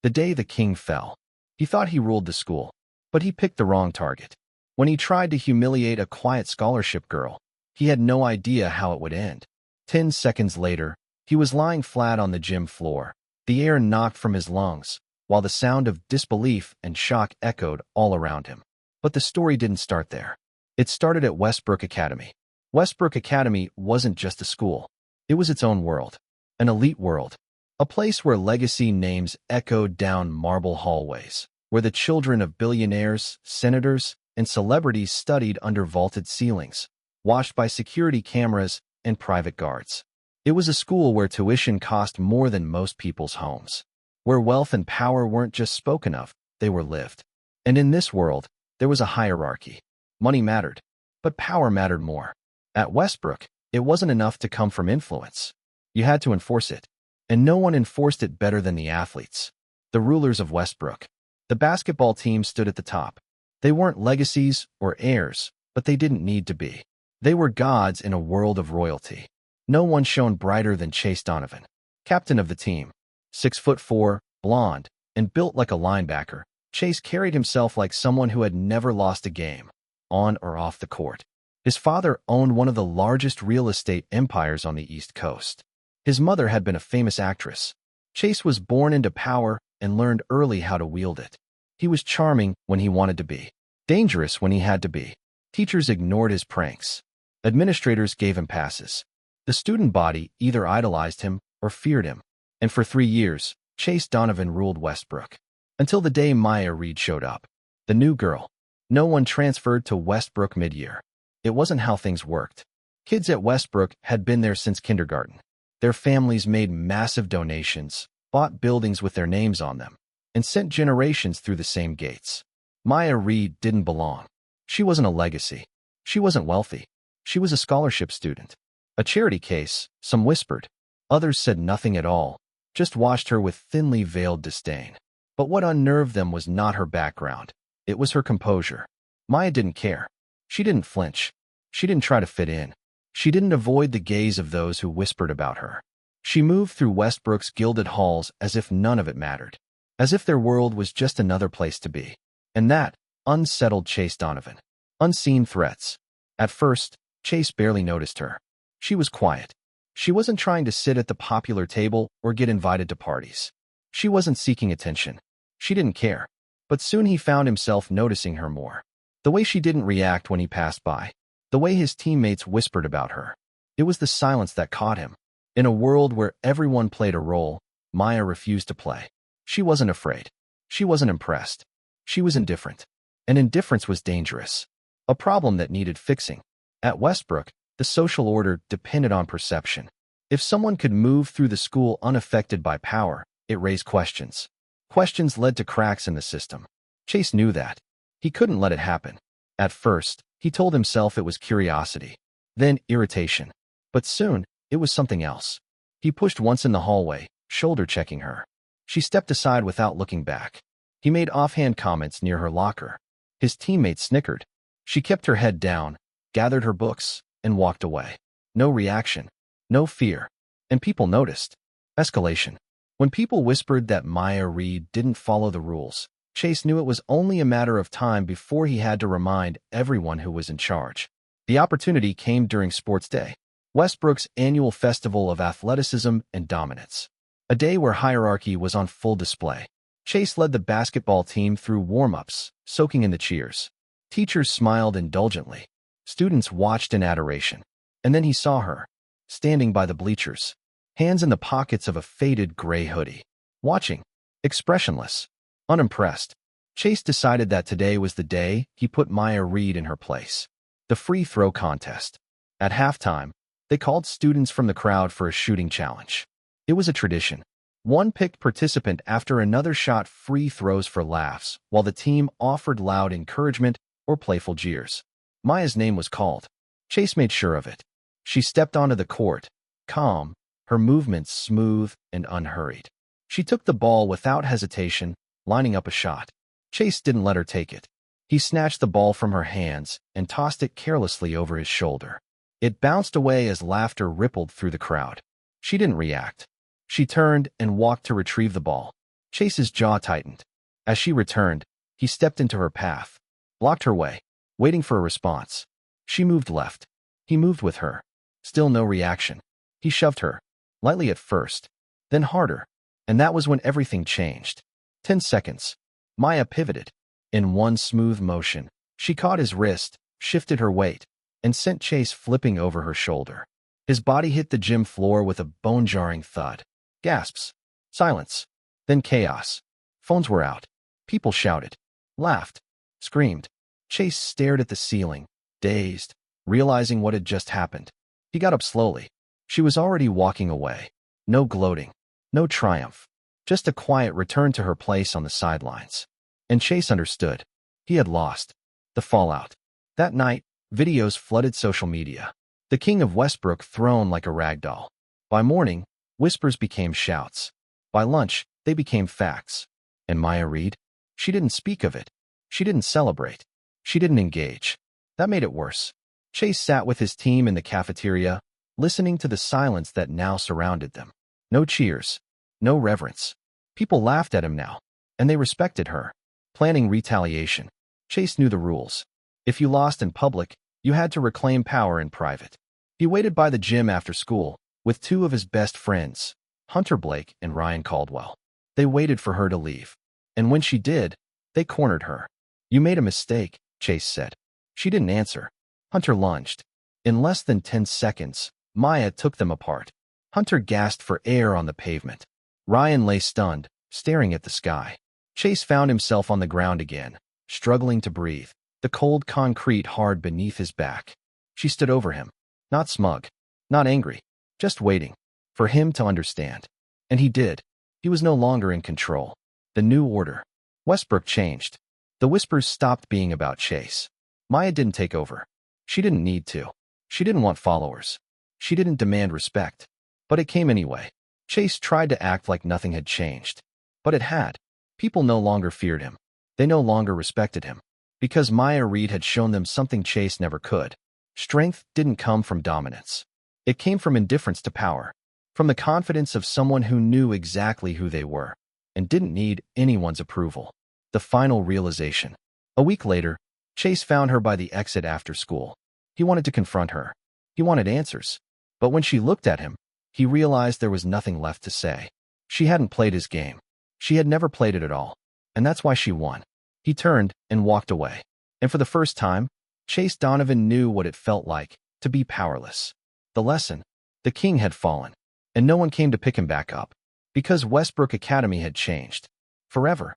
The day the king fell. He thought he ruled the school, but he picked the wrong target. When he tried to humiliate a quiet scholarship girl, he had no idea how it would end. 10 seconds later, he was lying flat on the gym floor, the air knocked from his lungs, while the sound of disbelief and shock echoed all around him. But the story didn't start there. It started at Westbrook Academy. Westbrook Academy wasn't just a school. It was its own world, an elite world, a place where legacy names echoed down marble hallways, where the children of billionaires, senators, and celebrities studied under vaulted ceilings, watched by security cameras and private guards. It was a school where tuition cost more than most people's homes, where wealth and power weren't just spoken of, they were lived. And in this world, there was a hierarchy. Money mattered, but power mattered more. At Westbrook, it wasn't enough to come from influence. You had to enforce it, and no one enforced it better than the athletes, the rulers of Westbrook. The basketball team stood at the top. They weren't legacies or heirs, but they didn't need to be. They were gods in a world of royalty. No one shone brighter than Chase Donovan, captain of the team. 6'4", blonde, and built like a linebacker, Chase carried himself like someone who had never lost a game, on or off the court. His father owned one of the largest real estate empires on the East Coast. His mother had been a famous actress. Chase was born into power and learned early how to wield it. He was charming when he wanted to be, dangerous when he had to be. Teachers ignored his pranks. Administrators gave him passes. The student body either idolized him or feared him. And for 3 years, Chase Donovan ruled Westbrook. Until the day Maya Reed showed up. The new girl. No one transferred to Westbrook mid-year. It wasn't how things worked. Kids at Westbrook had been there since kindergarten. Their families made massive donations, bought buildings with their names on them, and sent generations through the same gates. Maya Reed didn't belong. She wasn't a legacy. She wasn't wealthy. She was a scholarship student. A charity case, some whispered. Others said nothing at all, just watched her with thinly veiled disdain. But what unnerved them was not her background. It was her composure. Maya didn't care. She didn't flinch. She didn't try to fit in. She didn't avoid the gaze of those who whispered about her. She moved through Westbrook's gilded halls as if none of it mattered, as if their world was just another place to be. And that unsettled Chase Donovan. Unseen threats. At first, Chase barely noticed her. She was quiet. She wasn't trying to sit at the popular table or get invited to parties. She wasn't seeking attention. She didn't care. But soon he found himself noticing her more. The way she didn't react when he passed by. The way his teammates whispered about her. It was the silence that caught him. In a world where everyone played a role, Maya refused to play. She wasn't afraid. She wasn't impressed. She was indifferent. And indifference was dangerous. A problem that needed fixing. At Westbrook, the social order depended on perception. If someone could move through the school unaffected by power, it raised questions. Questions led to cracks in the system. Chase knew that. He couldn't let it happen. At first, he told himself it was curiosity, then irritation. But soon, it was something else. He pushed once in the hallway, shoulder-checking her. She stepped aside without looking back. He made offhand comments near her locker. His teammates snickered. She kept her head down, gathered her books, and walked away. No reaction. No fear. And people noticed. Escalation. When people whispered that Maya Reed didn't follow the rules, Chase knew it was only a matter of time before he had to remind everyone who was in charge. The opportunity came during Sports Day, Westbrook's annual festival of athleticism and dominance. A day where hierarchy was on full display. Chase led the basketball team through warm-ups, soaking in the cheers. Teachers smiled indulgently. Students watched in adoration. And then he saw her, standing by the bleachers, hands in the pockets of a faded gray hoodie, watching, expressionless, unimpressed. Chase decided that today was the day he put Maya Reed in her place. The free throw contest. At halftime, they called students from the crowd for a shooting challenge. It was a tradition. One picked participant after another shot free throws for laughs, while the team offered loud encouragement or playful jeers. Maya's name was called. Chase made sure of it. She stepped onto the court, calm, her movements smooth and unhurried. She took the ball without hesitation, lining up a shot. Chase didn't let her take it. He snatched the ball from her hands and tossed it carelessly over his shoulder. It bounced away as laughter rippled through the crowd. She didn't react. She turned and walked to retrieve the ball. Chase's jaw tightened. As she returned, he stepped into her path, blocked her way, waiting for a response. She moved left. He moved with her. Still no reaction. He shoved her, lightly at first, then harder, and that was when everything changed. 10 seconds. Maya pivoted. In one smooth motion, she caught his wrist, shifted her weight, and sent Chase flipping over her shoulder. His body hit the gym floor with a bone-jarring thud. Gasps. Silence. Then chaos. Phones were out. People shouted, laughed, screamed. Chase stared at the ceiling, dazed, realizing what had just happened. He got up slowly. She was already walking away. No gloating. No triumph. Just a quiet return to her place on the sidelines. And Chase understood. He had lost. The fallout. That night, videos flooded social media. The king of Westbrook thrown like a rag doll. By morning, whispers became shouts. By lunch, they became facts. And Maya Reed? She didn't speak of it. She didn't celebrate. She didn't engage. That made it worse. Chase sat with his team in the cafeteria, listening to the silence that now surrounded them. No cheers. No reverence. People laughed at him now, and they respected her. Planning retaliation. Chase knew the rules. If you lost in public, you had to reclaim power in private. He waited by the gym after school, with two of his best friends, Hunter Blake and Ryan Caldwell. They waited for her to leave. And when she did, they cornered her. You made a mistake, Chase said. She didn't answer. Hunter lunged. In less than 10 seconds, Maya took them apart. Hunter gasped for air on the pavement. Ryan lay stunned, staring at the sky. Chase found himself on the ground again, struggling to breathe, the cold concrete hard beneath his back. She stood over him, not smug, not angry, just waiting for him to understand. And he did. He was no longer in control. The new order. Westbrook changed. The whispers stopped being about Chase. Maya didn't take over. She didn't need to. She didn't want followers. She didn't demand respect. But it came anyway. Chase tried to act like nothing had changed. But it had. People no longer feared him. They no longer respected him. Because Maya Reed had shown them something Chase never could. Strength didn't come from dominance. It came from indifference to power. From the confidence of someone who knew exactly who they were and didn't need anyone's approval. The final realization. A week later, Chase found her by the exit after school. He wanted to confront her. He wanted answers. But when she looked at him, he realized there was nothing left to say. She hadn't played his game. She had never played it at all. And that's why she won. He turned and walked away. And for the first time, Chase Donovan knew what it felt like to be powerless. The lesson. The king had fallen. And no one came to pick him back up. Because Westbrook Academy had changed. Forever.